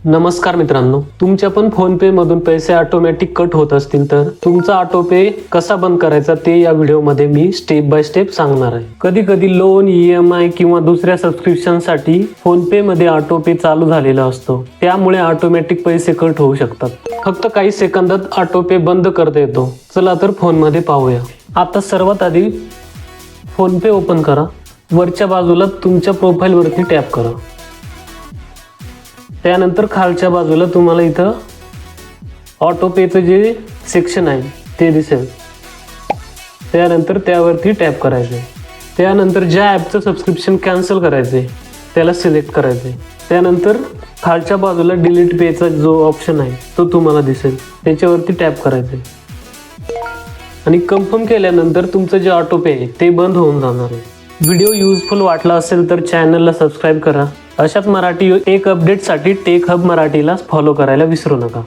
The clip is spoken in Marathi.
नमस्कार मित्रांनो, तुमच्या पण फोन पे मधून पैसे ऑटोमॅटिक कट होत असतील तर तुमचा ऑटो पे कसा बंद करायचा ते या व्हिडिओमध्ये मी स्टेप बाय स्टेप सांगणार आहे. कधी कधी लोन, EMI किंवा दुसऱ्या सबस्क्रिप्शन साठी फोन पे मध्ये ऑटो पे चालू झालेला असतो, त्यामुळे ऑटोमॅटिक पैसे कट होऊ शकतात. फक्त काही सेकंदात ऑटो पे बंद करता येतो. चला तर फोन मध्ये पाहूया. आता सर्वात आधी फोन पे ओपन करा. वरच्या बाजूला तुमच्या प्रोफाइल वरती टॅप करा. त्यानंतर खालच्या बाजूला तुम्हाला इथं ऑटो पेचं जे सेक्शन आहे ते दिसेल. त्यानंतर त्यावरती टॅप करायचे. त्यानंतर ज्या ॲपचं सबस्क्रिप्शन कॅन्सल करायचे त्याला सिलेक्ट करायचे. त्यानंतर खालच्या बाजूला डिलीट पेचा जो ऑप्शन आहे तो तुम्हाला दिसेल, त्याच्यावरती टॅप करायचे आणि कन्फर्म केल्यानंतर तुमचं जे ऑटो पे आहे ते बंद होऊन जाणार आहे. व्हिडिओ युजफुल वाटला असेल तर चॅनलला सबस्क्राईब करा. अशाच मराठी एक अपडेटसाठी टेक हब मराठीला फॉलो करायला विसरू नका.